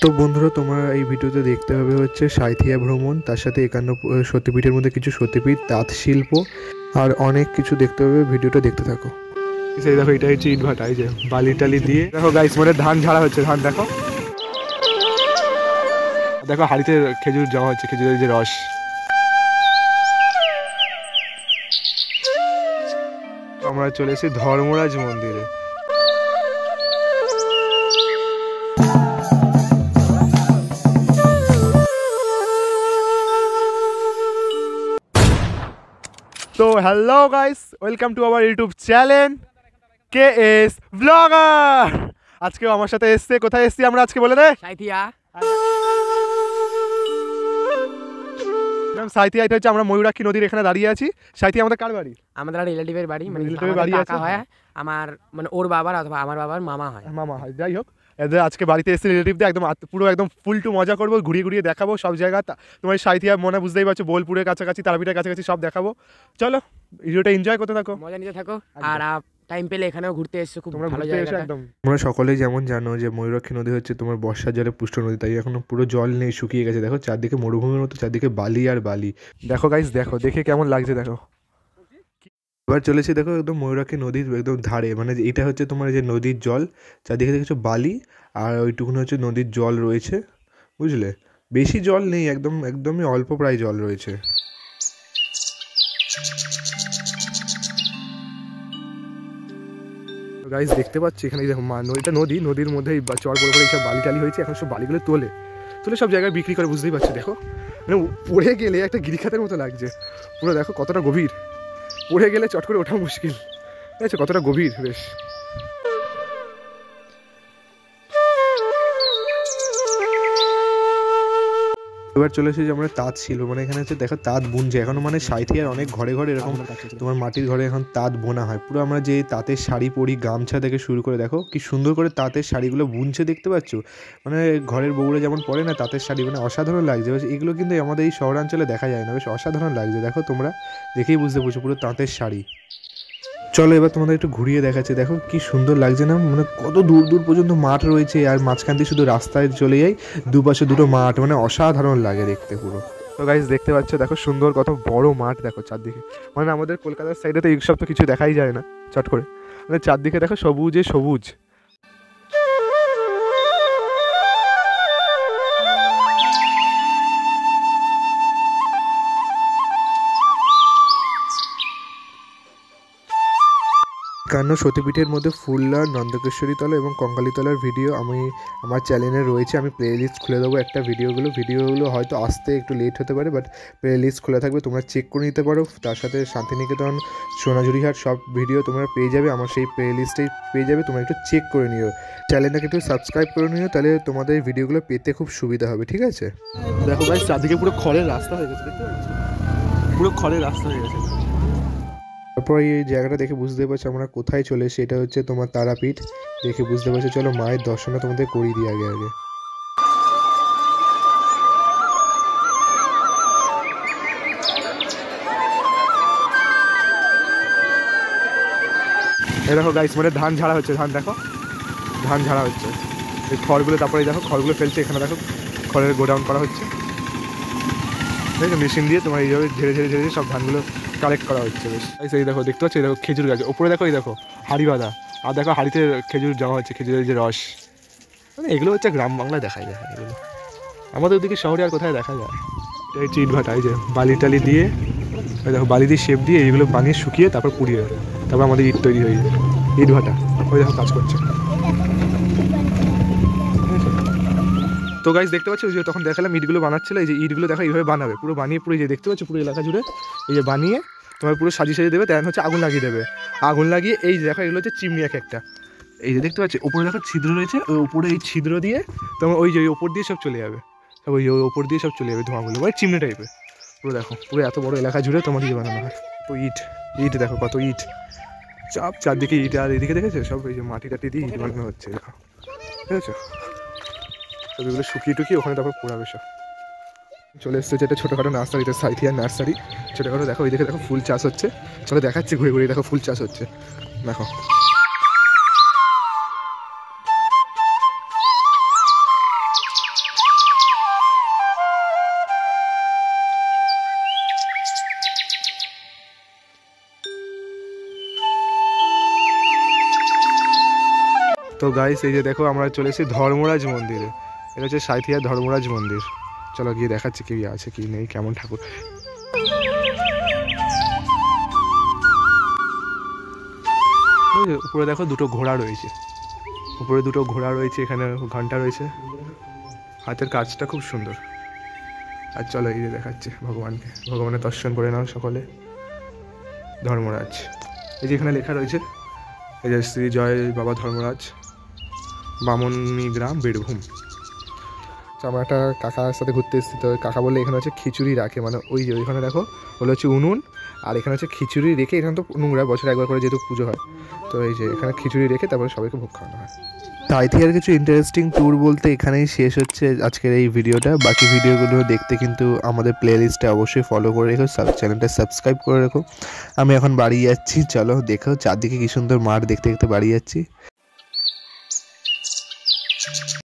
তো বন্ধুরা, তোমরা এই ভিডিওতে দেখতে হবে হচ্ছে সাঁইথিয়া ভ্রমণ, তার সাথে 51 সতীপীঠের মধ্যে কিছু সতীপীঠ, তাঁত শিল্প আর অনেক কিছু দেখতে হবে। ভিডিওটা দেখতে থাকো। সেই দেখো, এটা হচ্ছে ইট ভাটা, এই যে বালি টালি দিয়ে দেখো গাইস, মানে ধান ঝাড়া হচ্ছে। ধান দেখো, দেখো হাড়িতে খেজুর জমা হচ্ছে, খেজুরের যে রস। আমরা চলে এসেছি ধর্মরাজ মন্দিরে। তো hello guys, welcome to our YouTube channel KS blogger. আজকেও আমার সাথে এসছে, কোথায় এসছি আমরা আজকে বলে দে? সাইথিয়া। সাঁইথিয়া, এটা হচ্ছে আমরা ময়ূরাক্ষী নদীর এখানে দাঁড়িয়ে আছি। সাঁইথিয়া আমাদের কার বাড়ি? আমাদের রিলেটিভের বাড়ি, মানে রিলেটিভের বাড়ি আছে। কাকা হয় আমার, মানে ওর বাবার অথবা আমার বাবার মামা হয়। মামা হয়, যাই হোক। এদের আজকে বাড়িতে এসে রিলেটিভদের একদম পুরো একদম ফুল টু মজা করবো, ঘুরিয়ে ঘুরিয়ে দেখাবো সব জায়গা। তোমার সাঁইথিয়া মনে বুঝতেই পারছো, বোলপুরের কাছাকাছি, তারাপীঠের কাছাকাছি সব দেখাবো। চলো ভিডিওটা এনজয় করতে থাকো, মজা নিতে থাকো। আর টাইম পেলে এখানেও ঘুরতে এসছো, খুব ভালো জায়গা একদম। তোমরা সকলেই যেমন জানো যে ময়ূরাক্ষী নদী হচ্ছে তোমার বর্ষার জলে পুষ্ট নদী, তাই এখনো পুরো জল নেই, শুকিয়ে গেছে। দেখো চারদিকে মরুভূমির মতো, চারদিকে বালি আর বালি। দেখো গাইস, দেখো দেখে কেমন লাগছে দেখো। এবার চলেছি দেখো একদম ময়ূরাক্ষী নদীর একদম ধারে, মানে এটা হচ্ছে তোমার যে নদীর জল, চারদিকে দেখছো বালি আর ওইটুকুনি হচ্ছে নদীর জল রয়েছে, বুঝলে? বেশি জল নেই, একদমই অল্প প্রায় জল রয়েছে। গাইস দেখতে পাচ্ছি এখানে দেখো এটা নদীর মধ্যে চর বড় করে এইসব বালি টালি হয়েছে। এখন সব বালিগুলো তোলে সব জায়গায় বিক্রি করে, বুঝতেই পারছি। দেখো মানে পড়ে গেলে একটা গিরিখাতের মতো লাগছে পুরো। দেখো কতটা গভীর, পড়ে গেলে চট করে ওঠা মুশকিল। ঠিক আছে, কতটা গভীর বেশ। এবার চলে এসেছি আমরা তাঁত শিল্প, মানে এখানে হচ্ছে দেখো তাঁত বুনছে এখনো, মানে সাঁইথিয়ার অনেক ঘরে ঘরে এরকম তোমার মাটির ঘরে এখন তাঁত বোনা হয়। পুরো আমরা যে তাঁতের শাড়ি পরি, গামছা থেকে শুরু করে দেখো কি সুন্দর করে তাঁতের শাড়িগুলো বুনছে, দেখতে পাচ্ছ? মানে ঘরের বউরা যেমন পরে না তাঁতের শাড়ি, মানে অসাধারণ লাগছে। এগুলো কিন্তু আমাদের এই শহরাঞ্চলে দেখা যায় না, বেশ অসাধারণ লাগছে। দেখো তোমরা দেখেই বুঝতে পারছো, পুরো তাঁতের শাড়ি। চলো এবার তোমাদের একটু ঘুরিয়ে দেখাচ্ছে। দেখো কি সুন্দর লাগছে না, মানে কত দূর দূর পর্যন্ত মাঠ রয়েছে, আর মাঝখান দিয়ে শুধু রাস্তায় চলে যাই, দুপাশে দুটো মাঠ, মানে অসাধারণ লাগে দেখতে পুরো। তো গাইস দেখতে পাচ্ছ, দেখো সুন্দর কত বড় মাঠ, দেখো চারদিকে। মানে আমাদের কলকাতার সাইডে তো এইসব তো কিছু দেখাই যায় না চট করে, মানে চারদিকে দেখো সবুজে সবুজ। কান্ন সতীপীঠের মধ্যে ফুললার, নন্দকেশ্বরী তলা এবং কঙ্কালীতলার ভিডিও আমি আমার চ্যানেলে রয়েছে। আমি প্লে লিস্ট খুলে দেবো একটা ভিডিওগুলো হয়তো আসতে একটু লেট হতে পারে, বাট প্লে লিস্ট খোলা থাকবে, তোমরা চেক করে নিতে পারো। তার সাথে শান্তিনিকেতন, সোনাঝুরিহাট সব ভিডিও তোমরা পেয়ে যাবে, আমার সেই প্লে লিস্টেই পেয়ে যাবে। তোমরা একটু চেক করে নিও, চ্যানেলটাকে একটু সাবস্ক্রাইব করে নিও, তাহলে তোমাদের ভিডিওগুলো পেতে খুব সুবিধা হবে, ঠিক আছে? দেখো ভাই, চারদিকে পুরো খড়ের রাস্তা হয়ে গেছে, দেখতে পাচ্ছ? পুরো খড়ের রাস্তা হয়ে গেছে। তারপর এই জায়গাটা দেখে বুঝতে পারছো আমরা কোথায় চলে এসেছি। এটা হচ্ছে তোমার তারাপীঠ, দেখে বুঝতে পারছো। চলো মায়ের দর্শনটা তোমাদের করিয়ে দিই আগে। এই দেখো গাইস, মানে ধান ঝাড়া হচ্ছে। ধান ঝাড়া হচ্ছে এই খড়গুলো, তারপরে দেখো খড়গুলো ফেলছে এখানে, দেখো খড়ের গোডাউন করা হচ্ছে, ঠিক আছে? মেশিন দিয়ে তোমার এইভাবে ঝেড়ে ঝেড়ে ঝেড়ে সব ধানগুলো কালেক্ট করা হচ্ছে বেশ। এই দেখো, দেখতে পাচ্ছি, দেখো খেজুর গাছ ওপরে, দেখো এই দেখো হাড়ি বাঁধা, আর দেখো হাড়িতে খেজুর জমা হচ্ছে, খেজুরের যে রস। মানে এগুলো হচ্ছে গ্রাম বাংলায় দেখা যায় এগুলো, আমাদের ওদিকে শহরে আর কোথায় দেখা যায়। এই হচ্ছে ইট ভাটা, এই যে বালি টালি দিয়ে, ওই দেখো বালি দিয়ে শেপ দিয়ে এইগুলো বানিয়ে শুকিয়ে তারপর পুড়িয়ে, তারপর আমাদের ইট তৈরি হয়ে যায়। ইট ভাটা, ওই দেখো কাজ করছে। তো গাইস দেখতে পাচ্ছ, যে তখন দেখালাম ইটগুলো বানাচ্ছিল, এই যে ইটগুলো দেখো এইভাবে বানাবে, পুরো বানিয়ে পুরো, যে দেখতে পাচ্ছ পুরো এলাকা জুড়ে এই যে বানিয়ে তোমার পুরো সাজিয়ে দেবে, তাই হচ্ছে আগুন লাগিয়ে দেবে। আগুন লাগিয়ে এই যে দেখো, এগুলো হচ্ছে চিমনি একটা, এই যে দেখতে পাচ্ছি ওপরে দেখো ছিদ্র রয়েছে, ওই উপরে এই ছিদ্র দিয়ে তোমার ওই যে ওপর দিয়ে সব চলে যাবে, সব ওই ওপর দিয়ে সব চলে যাবে ধোঁয়াগুলো, ওই চিমনি টাইপের পুরো। দেখো পুরো এত বড় এলাকা জুড়ে তোমার ইয়ে বানানো হয়। তো ইট দেখো কত ইট, চারদিকে ইট, আর এদিকে দেখেছো সব এই যে মাটি টাটি দিয়ে ইট বানানো হচ্ছে, দেখো ঠিক আছে? সব এগুলো শুকিয়ে টুকিয়ে ওখানে তারপর পোড়াবে সব। চলে এসছে যেটা ছোটোখাটো নার্সারি, এটা সাঁইথিয়া নার্সারি ছোটোখাটো। দেখো ওই দেখো ফুল চাষ হচ্ছে, চলো দেখাচ্ছি ঘুরে ঘুরে। দেখো ফুল চাষ হচ্ছে, দেখো তো গাইস এই যে দেখো আমরা চলে এসেছি ধর্মরাজ মন্দিরে। এটা হচ্ছে সাঁইথিয়া ধর্মরাজ মন্দির। চলো গিয়ে দেখাচ্ছি কি আছে কি নেই, কেমন ঠাকুর। উপরে দেখো দুটো ঘোড়া রয়েছে, উপরে দুটো ঘোড়া রয়েছে, এখানে ঘন্টা রয়েছে, হাতের কাজটা খুব সুন্দর। আর চলো এই যে দেখাচ্ছে ভগবানকে, ভগবানের দর্শন করে নাও সকলে। ধর্মরাজ এই যে এখানে লেখা রয়েছে, এই যে শ্রী জয় বাবা ধর্মরাজ, বামনী গ্রাম, বীরভূম। আমার একটা কাকার সাথে ঘুরতে এসেছি, তো কাকা বললে এখানে হচ্ছে খিচুড়ি রাখে, মানে ওই যে ওইখানে দেখো বলে হচ্ছে উনুন, আর এখানে হচ্ছে খিচুড়ি রেখে, এখানে তো নোংরা বছরে একবার করে যেহেতু পুজো হয়, তো এই যে এখানে খিচুড়ি রেখে তারপরে সবাইকে ভোগ খাওয়ানো হয়। সাঁইথিয়ার কিছু ইন্টারেস্টিং ট্যুর বলতে এখানেই শেষ হচ্ছে আজকের এই ভিডিওটা। বাকি ভিডিওগুলো দেখতে কিন্তু আমাদের প্লে লিস্টে অবশ্যই ফলো করে রেখো, চ্যানেলটা সাবস্ক্রাইব করে রেখো। আমি এখন বাড়ি যাচ্ছি, চলো দেখো চারদিকে কি সুন্দর মাঠ, দেখতে দেখতে বাড়ি যাচ্ছি।